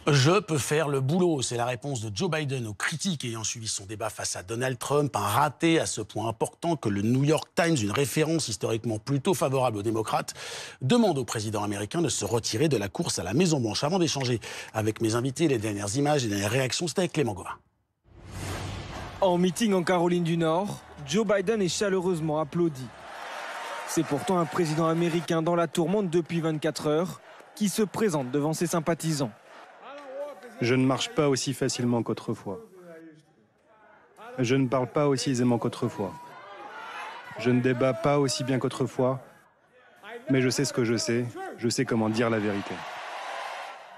Je peux faire le boulot, c'est la réponse de Joe Biden aux critiques ayant suivi son débat face à Donald Trump. Un raté à ce point important que le New York Times, une référence historiquement plutôt favorable aux démocrates, demande au président américain de se retirer de la course à la Maison-Blanche. Avant d'échanger avec mes invités, les dernières images, les dernières réactions, c'était avec Clément Gauvin. En meeting en Caroline du Nord, Joe Biden est chaleureusement applaudi. C'est pourtant un président américain dans la tourmente depuis 24 heures qui se présente devant ses sympathisants. Je ne marche pas aussi facilement qu'autrefois. Je ne parle pas aussi aisément qu'autrefois. Je ne débat pas aussi bien qu'autrefois. Mais je sais ce que je sais comment dire la vérité.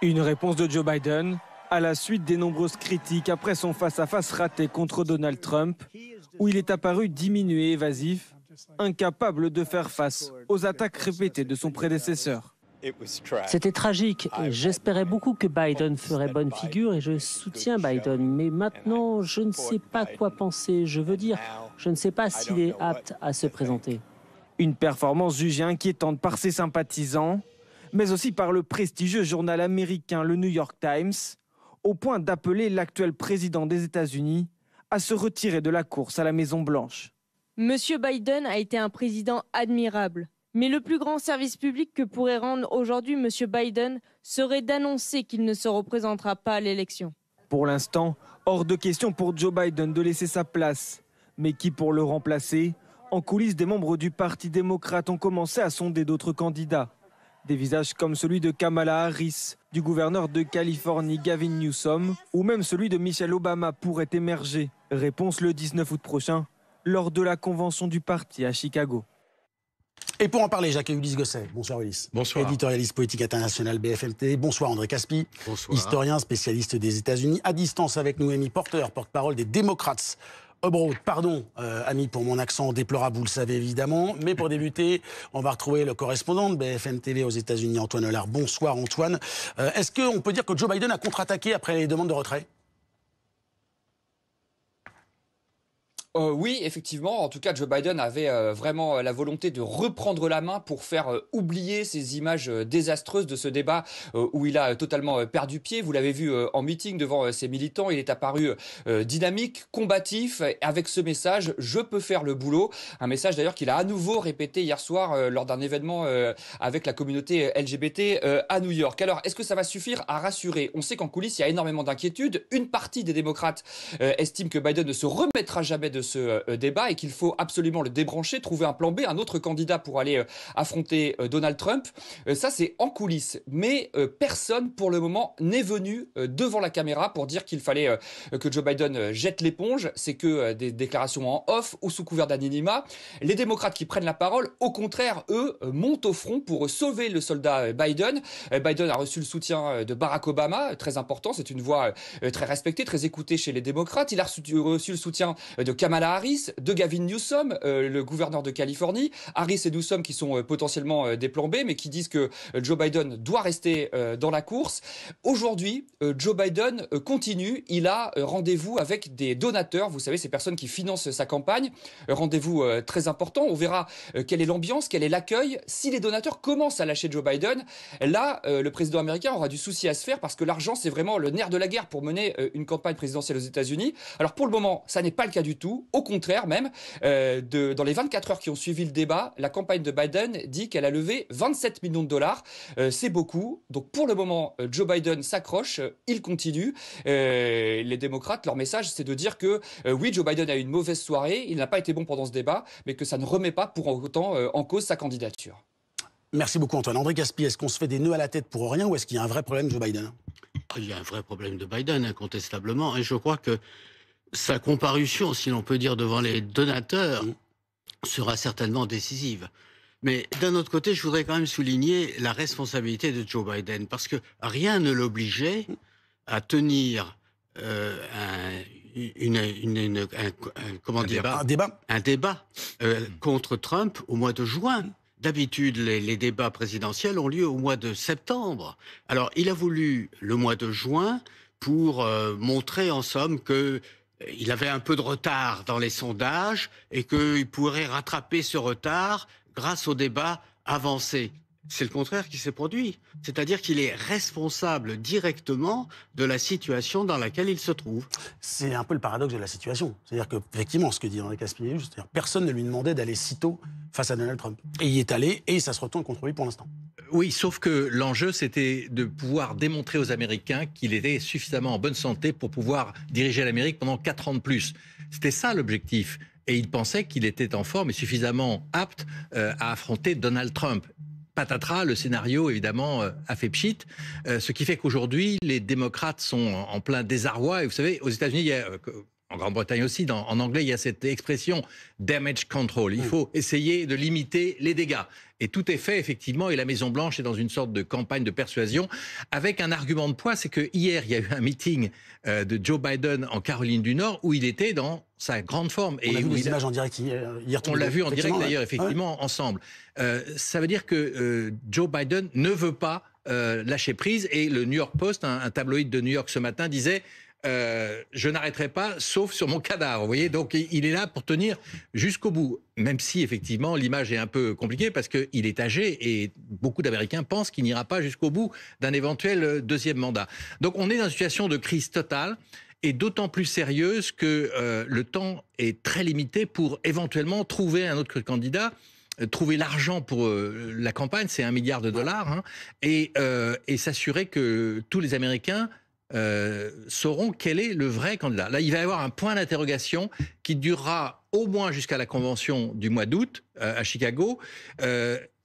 Une réponse de Joe Biden à la suite des nombreuses critiques après son face-à-face raté contre Donald Trump, où il est apparu diminué et évasif, incapable de faire face aux attaques répétées de son prédécesseur. C'était tragique. J'espérais beaucoup que Biden ferait bonne figure et je soutiens Biden. Mais maintenant, je ne sais pas quoi penser. Je veux dire, je ne sais pas s'il est apte à se présenter. Une performance jugée inquiétante par ses sympathisants, mais aussi par le prestigieux journal américain le New York Times, au point d'appeler l'actuel président des États-Unis à se retirer de la course à la Maison-Blanche. Monsieur Biden a été un président admirable. Mais le plus grand service public que pourrait rendre aujourd'hui M. Biden serait d'annoncer qu'il ne se représentera pas à l'élection. Pour l'instant, hors de question pour Joe Biden de laisser sa place. Mais qui pour le remplacer? En coulisses, des membres du Parti démocrate ont commencé à sonder d'autres candidats. Des visages comme celui de Kamala Harris, du gouverneur de Californie Gavin Newsom, ou même celui de Michelle Obama pourrait émerger. Réponse le 19 août prochain, lors de la convention du parti à Chicago. Et pour en parler, j'accueille Ulysse Gosset. Bonsoir Ulysse. Bonsoir. Éditorialiste politique international BFM TV. Bonsoir André Caspi. Bonsoir. Historien, spécialiste des États-Unis. À distance avec nous, Amy Porter, porte-parole des démocrates. Abroad, pardon, Ami, pour mon accent déplorable, vous le savez évidemment. Mais pour débuter, on va retrouver le correspondant de BFM TV aux États-Unis, Antoine Hollard. Bonsoir Antoine. Est-ce qu'on peut dire que Joe Biden a contre-attaqué après les demandes de retrait ? Oui, effectivement. En tout cas, Joe Biden avait vraiment la volonté de reprendre la main pour faire oublier ces images désastreuses de ce débat où il a totalement perdu pied. Vous l'avez vu en meeting devant ses militants. Il est apparu dynamique, combatif, avec ce message « Je peux faire le boulot ». Un message d'ailleurs qu'il a à nouveau répété hier soir lors d'un événement avec la communauté LGBT à New York. Alors, est-ce que ça va suffire à rassurer? On sait qu'en coulisses, il y a énormément d'inquiétudes. Une partie des démocrates estime que Biden ne se remettra jamais de ce débat et qu'il faut absolument le débrancher, trouver un plan B, un autre candidat pour aller affronter Donald Trump. Ça, c'est en coulisses. Mais personne, pour le moment, n'est venu devant la caméra pour dire qu'il fallait que Joe Biden jette l'éponge. C'est que des déclarations en off ou sous couvert d'anonymat. Les démocrates qui prennent la parole, au contraire, eux, montent au front pour sauver le soldat Biden. Biden a reçu le soutien de Barack Obama, très important. C'est une voix très respectée, très écoutée chez les démocrates. Il a reçu le soutien de Kamala Harris, de Gavin Newsom, le gouverneur de Californie. Harris et Newsom qui sont potentiellement des plans B, mais qui disent que Joe Biden doit rester dans la course. Aujourd'hui, Joe Biden continue. Il a rendez-vous avec des donateurs. Vous savez, ces personnes qui financent sa campagne. Rendez-vous très important. On verra quelle est l'ambiance, quel est l'accueil. Si les donateurs commencent à lâcher Joe Biden, là, le président américain aura du souci à se faire parce que l'argent, c'est vraiment le nerf de la guerre pour mener une campagne présidentielle aux États-Unis. Alors pour le moment, ça n'est pas le cas du tout. Au contraire même, dans les 24 heures qui ont suivi le débat, la campagne de Biden dit qu'elle a levé 27 millions de dollars. C'est beaucoup. Donc pour le moment, Joe Biden s'accroche, il continue. Les démocrates, leur message, c'est de dire que oui, Joe Biden a eu une mauvaise soirée, il n'a pas été bon pendant ce débat, mais que ça ne remet pas pour autant en cause sa candidature. Merci beaucoup Antoine. André Caspi, est-ce qu'on se fait des nœuds à la tête pour rien ou est-ce qu'il y a un vrai problème de Joe Biden ? Il y a un vrai problème de Biden, incontestablement. Et je crois que sa comparution, si l'on peut dire, devant les donateurs sera certainement décisive. Mais d'un autre côté, je voudrais quand même souligner la responsabilité de Joe Biden, parce que rien ne l'obligeait à tenir un débat contre Trump au mois de juin. D'habitude, les débats présidentiels ont lieu au mois de septembre. Alors, il a voulu le mois de juin pour montrer en somme que il avait un peu de retard dans les sondages et qu'il pourrait rattraper ce retard grâce au débat avancé. C'est le contraire qui s'est produit. C'est-à-dire qu'il est responsable directement de la situation dans laquelle il se trouve. C'est un peu le paradoxe de la situation. C'est-à-dire qu'effectivement, ce que dit André Caspini, c'est-à-dire personne ne lui demandait d'aller si tôt face à Donald Trump. Et il y est allé, et ça se retourne contre lui pour l'instant. Oui, sauf que l'enjeu, c'était de pouvoir démontrer aux Américains qu'il était suffisamment en bonne santé pour pouvoir diriger l'Amérique pendant 4 ans de plus. C'était ça l'objectif. Et il pensait qu'il était en forme et suffisamment apte à affronter Donald Trump. Patatras, le scénario, évidemment, a fait pchit. Ce qui fait qu'aujourd'hui, les démocrates sont en plein désarroi. Et vous savez, aux États-Unis, il y a, en Grande-Bretagne aussi, en anglais, il y a cette expression « damage control ». Il faut essayer de limiter les dégâts. Et tout est fait, effectivement, et la Maison-Blanche est dans une sorte de campagne de persuasion, avec un argument de poids, c'est que hier, il y a eu un meeting de Joe Biden en Caroline du Nord, où il était dans sa grande forme. On a vu les images en direct hier. On l'a vu en direct, d'ailleurs, effectivement, ensemble. Ça veut dire que Joe Biden ne veut pas lâcher prise, et le New York Post, un tabloïd de New York ce matin, disait... je n'arrêterai pas, sauf sur mon cadavre. Vous voyez, donc il est là pour tenir jusqu'au bout. Même si, effectivement, l'image est un peu compliquée parce qu'il est âgé et beaucoup d'Américains pensent qu'il n'ira pas jusqu'au bout d'un éventuel deuxième mandat. Donc on est dans une situation de crise totale et d'autant plus sérieuse que le temps est très limité pour éventuellement trouver un autre candidat. Trouver l'argent pour la campagne, c'est $1 milliard, hein, et s'assurer que tous les Américains sauront quel est le vrai candidat. Là, il va y avoir un point d'interrogation qui durera au moins jusqu'à la convention du mois d'août à Chicago.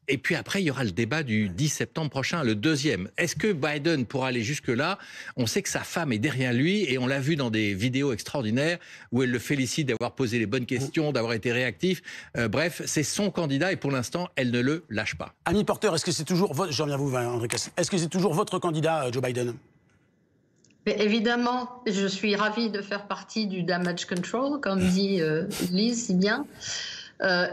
Et puis après, il y aura le débat du 10 septembre prochain, le deuxième. Est-ce que Biden pourra aller jusque-là? On sait que sa femme est derrière lui et on l'a vu dans des vidéos extraordinaires où elle le félicite d'avoir posé les bonnes questions, d'avoir été réactif. Bref, c'est son candidat et pour l'instant, elle ne le lâche pas. Annie Porter, est-ce que c'est toujours... Je reviens à vous, André Caspini. Est-ce que c'est toujours votre candidat, Joe Biden? Mais évidemment, je suis ravie de faire partie du damage control, comme dit Lise si bien.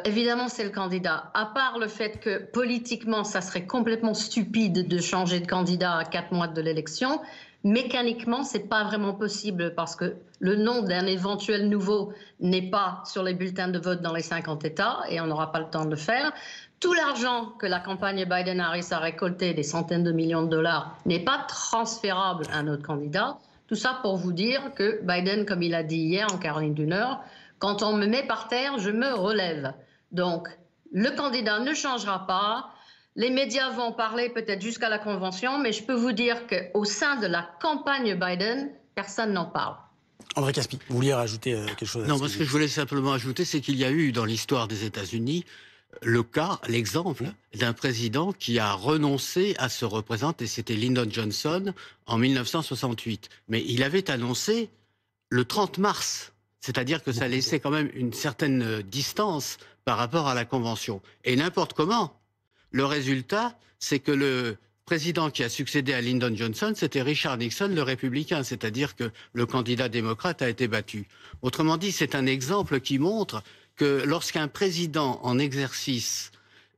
Évidemment, c'est le candidat. À part le fait que politiquement, ça serait complètement stupide de changer de candidat à 4 mois de l'élection, mécaniquement, c'est pas vraiment possible parce que le nom d'un éventuel nouveau n'est pas sur les bulletins de vote dans les 50 États et on n'aura pas le temps de le faire. Tout l'argent que la campagne Biden-Harris a récolté, des centaines de millions de dollars, n'est pas transférable à un autre candidat. Tout ça pour vous dire que Biden, comme il a dit hier en Caroline du Nord, quand on me met par terre, je me relève. Donc, le candidat ne changera pas. Les médias vont parler peut-être jusqu'à la convention, mais je peux vous dire qu'au sein de la campagne Biden, personne n'en parle. André Caspini, vous vouliez rajouter quelque chose? Non, ce que je voulais simplement ajouter, c'est qu'il y a eu dans l'histoire des États-Unis le cas, l'exemple d'un président qui a renoncé à se représenter. C'était Lyndon Johnson en 1968. Mais il avait annoncé le 30 mars. C'est-à-dire que ça laissait quand même une certaine distance par rapport à la Convention. Et n'importe comment. Le résultat, c'est que le président qui a succédé à Lyndon Johnson, c'était Richard Nixon, le républicain. C'est-à-dire que le candidat démocrate a été battu. Autrement dit, c'est un exemple qui montre que lorsqu'un président en exercice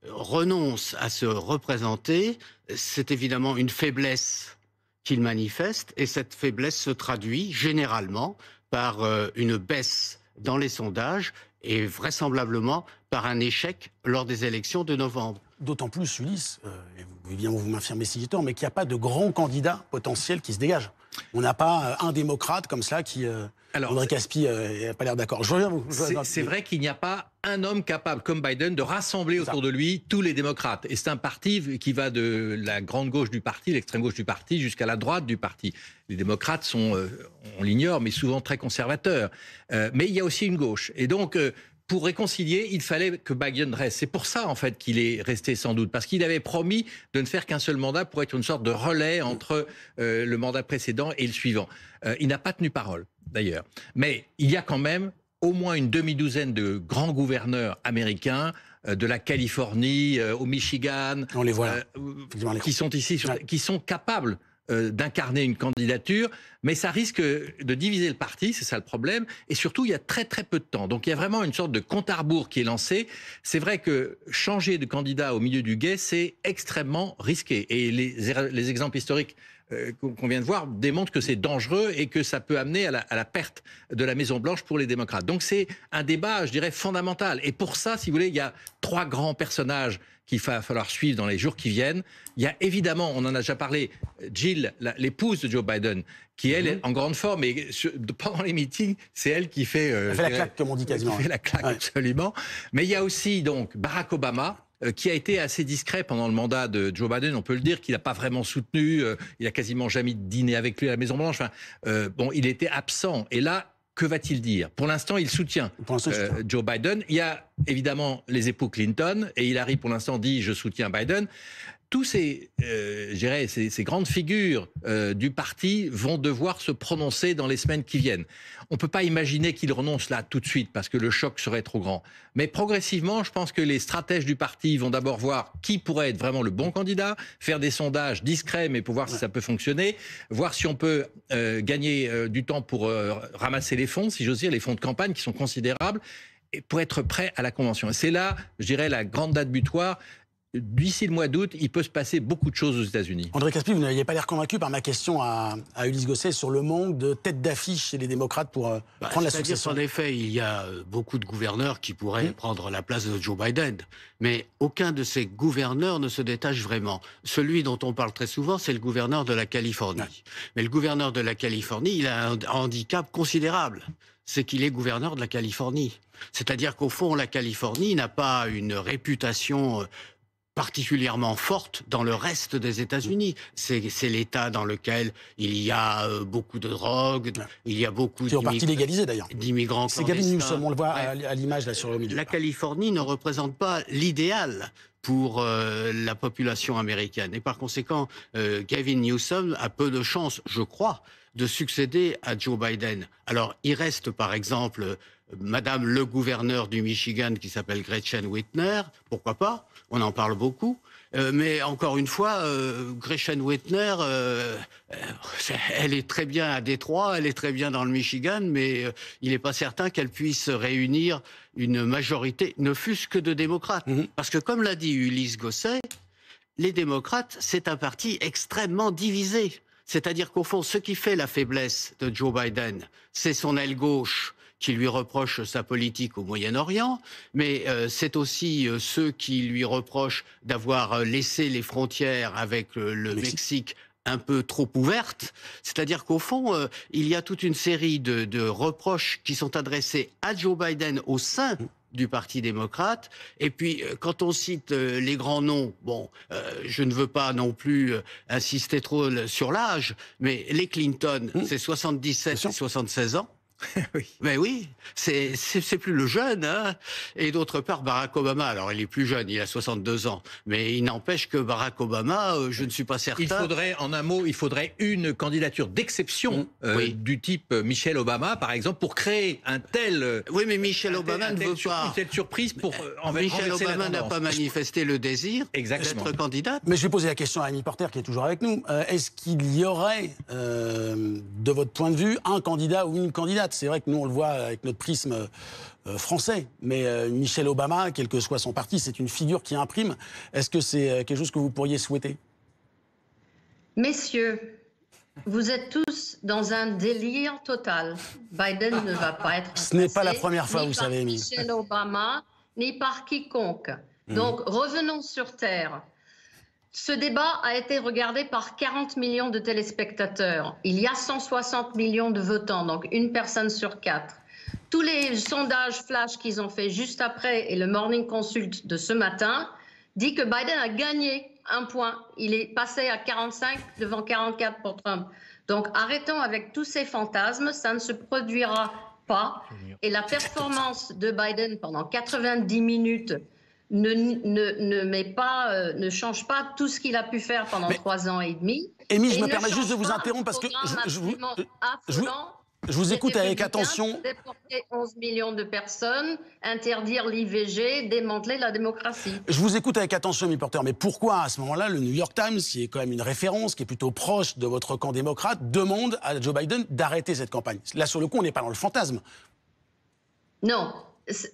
renonce à se représenter, c'est évidemment une faiblesse qu'il manifeste, et cette faiblesse se traduit généralement par une baisse dans les sondages et vraisemblablement par un échec lors des élections de novembre. D'autant plus, Ulysse, vous m'affirmez si j'ai tort, mais qu'il n'y a pas de grand candidat potentiel qui se dégage. On n'a pas un démocrate comme ça qui... André Caspini n'a pas l'air d'accord. Je reviens à vous. C'est vrai qu'il n'y a pas un homme capable, comme Biden, de rassembler autour de lui tous les démocrates. Et c'est un parti qui va de la grande gauche du parti, l'extrême gauche du parti, jusqu'à la droite du parti. Les démocrates sont, on l'ignore, mais souvent très conservateurs. Mais il y a aussi une gauche. Et donc... pour réconcilier, il fallait que Biden reste. C'est pour ça, en fait, qu'il est resté sans doute. Parce qu'il avait promis de ne faire qu'un seul mandat pour être une sorte de relais entre le mandat précédent et le suivant. Il n'a pas tenu parole, d'ailleurs. Mais il y a quand même au moins une demi-douzaine de grands gouverneurs américains, de la Californie au Michigan, on les voit qui sont ici, qui sont capables d'incarner une candidature, mais ça risque de diviser le parti, c'est ça le problème, et surtout il y a très très peu de temps. Donc il y a vraiment une sorte de compte à rebours qui est lancé. C'est vrai que changer de candidat au milieu du gué, c'est extrêmement risqué, et les exemples historiques qu'on vient de voir démontre que c'est dangereux et que ça peut amener à la perte de la Maison-Blanche pour les démocrates. Donc c'est un débat, je dirais, fondamental. Et pour ça, si vous voulez, il y a 3 grands personnages qu'il va falloir suivre dans les jours qui viennent. Il y a évidemment, on en a déjà parlé, Jill, l'épouse de Joe Biden, qui elle est en grande forme. Et pendant les meetings, c'est elle qui fait... elle fait la claque, comme on dit quasiment. Qui fait la claque, absolument. Mais il y a aussi donc Barack Obama, qui a été assez discret pendant le mandat de Joe Biden, on peut le dire, qu'il n'a pas vraiment soutenu, il a quasiment jamais dîné avec lui à la Maison-Blanche. Enfin, bon, il était absent. Et là, que va-t-il dire? Pour l'instant, il soutient Joe Biden. Il y a évidemment les époux Clinton, et Hillary, pour l'instant, dit « je soutiens Biden ». Tous ces grandes figures du parti vont devoir se prononcer dans les semaines qui viennent. On ne peut pas imaginer qu'ils renoncent là tout de suite parce que le choc serait trop grand. Mais progressivement, je pense que les stratèges du parti vont d'abord voir qui pourrait être vraiment le bon candidat, faire des sondages discrets mais pour voir si ça peut fonctionner, voir si on peut gagner du temps pour ramasser les fonds, si j'ose dire, les fonds de campagne qui sont considérables, et pour être prêt à la convention. Et c'est là, je dirais, la grande date butoir. D'ici le mois d'août, il peut se passer beaucoup de choses aux États-Unis. André Caspi, vous n'aviez pas l'air convaincu par ma question à Ulysse Gosset sur le manque de tête d'affiche chez les démocrates pour prendre la succession. En effet, il y a beaucoup de gouverneurs qui pourraient prendre la place de Joe Biden. Mais aucun de ces gouverneurs ne se détache vraiment. Celui dont on parle très souvent, c'est le gouverneur de la Californie. Mais le gouverneur de la Californie, il a un handicap considérable. C'est qu'il est gouverneur de la Californie. C'est-à-dire qu'au fond, la Californie n'a pas une réputation particulièrement forte dans le reste des États-Unis. C'est l'État dans lequel il y a beaucoup de drogue, il y a beaucoup d'immigrants. C'est Gavin Newsom, on le voit à l'image là sur le milieu. La Californie ne représente pas l'idéal pour la population américaine. Et par conséquent, Gavin Newsom a peu de chances, je crois, de succéder à Joe Biden. Alors, il reste par exemple Madame le gouverneur du Michigan qui s'appelle Gretchen Whitmer, pourquoi pas, on en parle beaucoup. Mais encore une fois, Gretchen Whitmer, elle est très bien à Détroit, elle est très bien dans le Michigan, mais il n'est pas certain qu'elle puisse réunir une majorité, ne fût-ce que de démocrates. Parce que comme l'a dit Ulysse Gosset, les démocrates, c'est un parti extrêmement divisé. C'est-à-dire qu'au fond, ce qui fait la faiblesse de Joe Biden, c'est son aile gauche, qui lui reprochent sa politique au Moyen-Orient, mais c'est aussi ceux qui lui reprochent d'avoir laissé les frontières avec le Mexique un peu trop ouvertes. C'est-à-dire qu'au fond, il y a toute une série de reproches qui sont adressés à Joe Biden au sein du Parti démocrate. Et puis, quand on cite les grands noms, bon, je ne veux pas non plus insister trop sur l'âge, mais les Clinton, c'est 77 et 76 ans. Oui. Mais oui, c'est plus le jeune, hein. Et d'autre part, Barack Obama, alors il est plus jeune, il a 62 ans, mais il n'empêche que Barack Obama, je ne suis pas certain. Il faudrait, en un mot, il faudrait une candidature d'exception du type Michelle Obama, par exemple, pour créer un tel. Oui, mais Michelle Obama ne veut pas. Une telle surprise pour. Michelle Obama n'a pas manifesté le désir d'être candidate. Mais je vais poser la question à Annie Porter, qui est toujours avec nous. Est-ce qu'il y aurait, de votre point de vue, un candidat ou une candidate? C'est vrai que nous, on le voit avec notre prisme français, mais Michelle Obama, quel que soit son parti, c'est une figure qui imprime. Est-ce que c'est quelque chose que vous pourriez souhaiter? Messieurs, vous êtes tous dans un délire total. Biden ne va pas être Ce n'est pas la première fois, vous savez, Amy. Michelle Obama, ni par quiconque. Donc, revenons sur Terre. Ce débat a été regardé par 40 millions de téléspectateurs. Il y a 160 millions de votants, donc une personne sur 4. Tous les sondages flash qu'ils ont fait juste après et le Morning Consult de ce matin dit que Biden a gagné un point. Il est passé à 45 devant 44 pour Trump. Donc arrêtons avec tous ces fantasmes, ça ne se produira pas. Et la performance de Biden pendant 90 minutes ne change pas tout ce qu'il a pu faire pendant 3 ans et demi. Amy, je me permets juste de vous interrompre parce que je vous écoute avec attention. Déporter 11 millions de personnes, interdire l'IVG, démanteler la démocratie. Je vous écoute avec attention, Amy Porter, mais pourquoi à ce moment-là, le New York Times, qui est quand même une référence, qui est plutôt proche de votre camp démocrate, demande à Joe Biden d'arrêter cette campagne? Là, sur le coup, on n'est pas dans le fantasme. Non.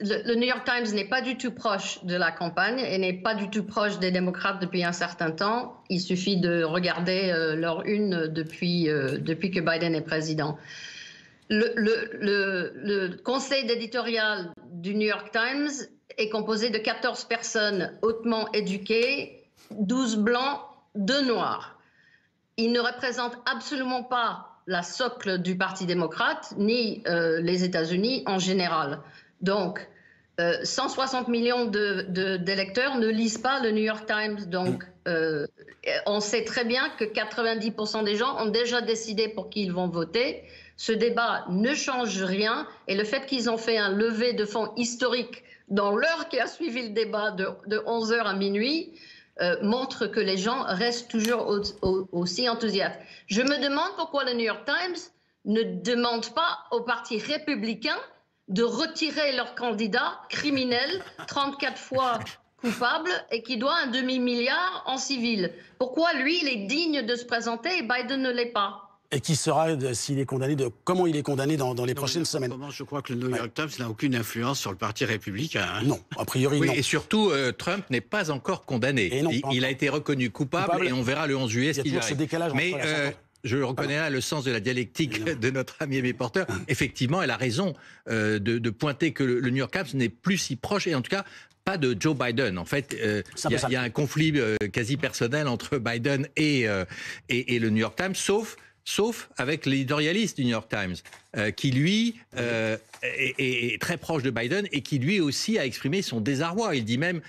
le New York Times n'est pas du tout proche de la campagne et n'est pas du tout proche des démocrates depuis un certain temps. Il suffit de regarder leur une depuis que Biden est président. Le conseil d'éditorial du New York Times est composé de 14 personnes hautement éduquées, 12 blancs, 2 noirs. Il ne représente absolument pas la socle du Parti démocrate, ni les États-Unis en général. Donc, 160 millions d'électeurs ne lisent pas le New York Times. Donc, on sait très bien que 90% des gens ont déjà décidé pour qui ils vont voter. Ce débat ne change rien. Et le fait qu'ils ont fait un lever de fonds historique dans l'heure qui a suivi le débat de 11h à minuit montre que les gens restent toujours aussi enthousiastes. Je me demande pourquoi le New York Times ne demande pas au Parti républicain de retirer leur candidat criminel, 34 fois coupable, et qui doit un demi-milliard en civil. Pourquoi lui, il est digne de se présenter et Biden ne l'est pas? Et qui sera, s'il est condamné, comment il est condamné dans les prochaines semaines. Je crois que le New York Times n'a aucune influence sur le Parti républicain. Hein. Non, a priori non. Et surtout, Trump n'est pas encore condamné. Non, il a été reconnu coupable et on verra le 11 juillet ce qu'il arrive. Ce décalage entre je reconnais là le sens de la dialectique de notre ami reporter. Effectivement, elle a raison de pointer que le New York Times n'est plus si proche, et en tout cas pas de Joe Biden. En fait, il y a un conflit quasi personnel entre Biden et le New York Times, sauf avec l'éditorialiste du New York Times, qui lui est très proche de Biden et qui lui aussi a exprimé son désarroi. Il dit même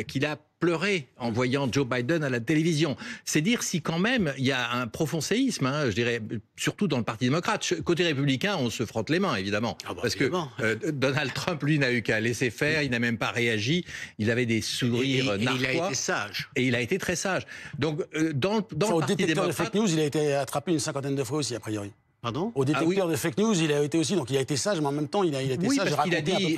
qu'il a pleuré en voyant Joe Biden à la télévision. C'est dire si quand même il y a un profond séisme, je dirais, surtout dans le Parti démocrate. Côté républicain, on se frotte les mains, évidemment. Parce évidemment. Que Donald Trump, lui, n'a eu qu'à laisser faire, il n'a même pas réagi, il avait des sourires narquois. Il a été sage. Et il a été très sage. Donc, dans le Parti détecteur démocrate... de fake news, il a été attrapé une 50aine de fois aussi, a priori. Pardon ? Au détecteur de fake news, il a été aussi, donc il a été sage, mais en même temps, il a été sage. Parce qu'il a dit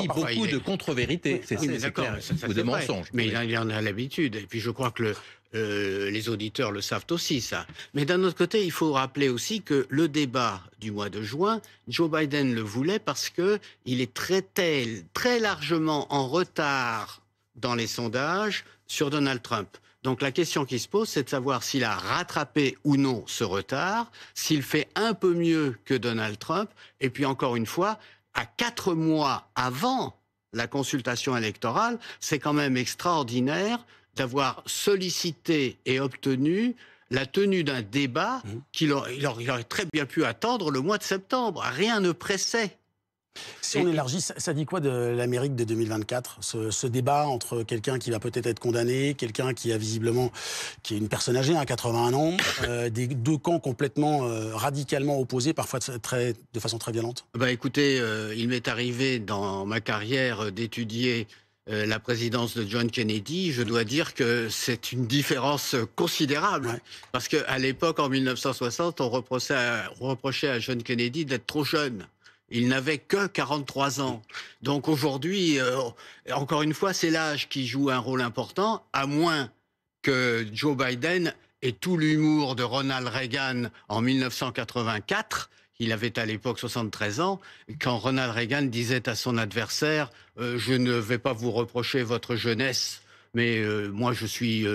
beaucoup de contre-vérités, c'est clair, ou de mensonges. Mais il en a l'habitude, et puis je crois que les auditeurs le savent aussi, ça. Mais d'un autre côté, il faut rappeler aussi que le débat du mois de juin, Joe Biden le voulait parce qu'il est très largement en retard dans les sondages sur Donald Trump. Donc la question qui se pose, c'est de savoir s'il a rattrapé ou non ce retard, s'il fait un peu mieux que Donald Trump, et puis encore une fois, à 4 mois avant la consultation électorale, c'est quand même extraordinaire d'avoir sollicité et obtenu la tenue d'un débat qu'il aurait très bien pu attendre le mois de septembre. Rien ne pressait. Si on élargit, ça dit quoi de l'Amérique de 2024 ce débat entre quelqu'un qui va peut-être être condamné, quelqu'un qui a visiblement, qui est une personne âgée, 81 ans, des deux camps complètement radicalement opposés, parfois de façon très violente. Écoutez, il m'est arrivé dans ma carrière d'étudier la présidence de John Kennedy. Je dois dire que c'est une différence considérable. Ouais. Parce qu'à l'époque, en 1960, on reprochait à John Kennedy d'être trop jeune. Il n'avait que 43 ans. Donc aujourd'hui, encore une fois, c'est l'âge qui joue un rôle important, à moins que Joe Biden ait tout l'humour de Ronald Reagan en 1984. Il avait à l'époque 73 ans, quand Ronald Reagan disait à son adversaire « Je ne vais pas vous reprocher votre jeunesse ». Mais moi, je suis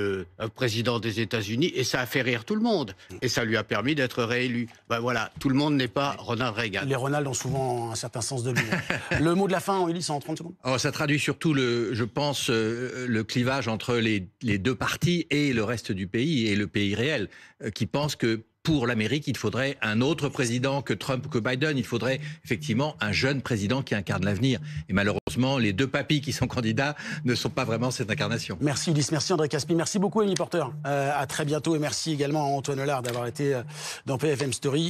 président des États-Unis et ça a fait rire tout le monde. Et ça lui a permis d'être réélu. Voilà, tout le monde n'est pas Ronald Reagan. Les Ronald ont souvent un certain sens de l'humour. Le mot de la fin, Ulysse, en 30 secondes. Ça traduit surtout, je pense, le clivage entre les deux partis et le reste du pays, et le pays réel, qui pense que pour l'Amérique, il faudrait un autre président que Trump ou que Biden. Il faudrait effectivement un jeune président qui incarne l'avenir. Et malheureusement, les deux papis qui sont candidats ne sont pas vraiment cette incarnation. Merci Ulysse, merci André Caspi, merci beaucoup Émilie Porter. À très bientôt et merci également à Antoine Hollard d'avoir été dans PFM Story.